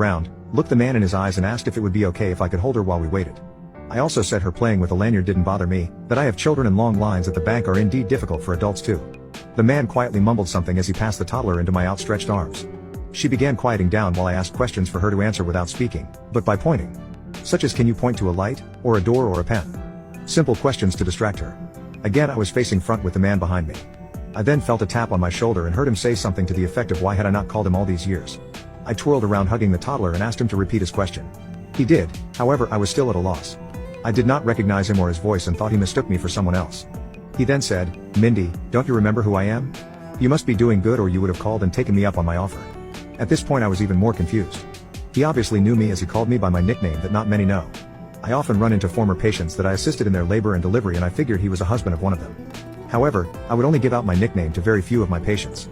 Round, looked the man in his eyes and asked if it would be okay if I could hold her while we waited. I also said her playing with a lanyard didn't bother me, that I have children and long lines at the bank are indeed difficult for adults too. The man quietly mumbled something as he passed the toddler into my outstretched arms. She began quieting down while I asked questions for her to answer without speaking, but by pointing. Such as, can you point to a light, or a door or a pen? Simple questions to distract her. Again I was facing front with the man behind me. I then felt a tap on my shoulder and heard him say something to the effect of why had I not called him all these years. I twirled around hugging the toddler and asked him to repeat his question. He did, however I was still at a loss. I did not recognize him or his voice and thought he mistook me for someone else. He then said, "Mindy, don't you remember who I am? You must be doing good or you would have called and taken me up on my offer." At this point I was even more confused. He obviously knew me as he called me by my nickname that not many know. I often run into former patients that I assisted in their labor and delivery and I figured he was a husband of one of them. However, I would only give out my nickname to very few of my patients.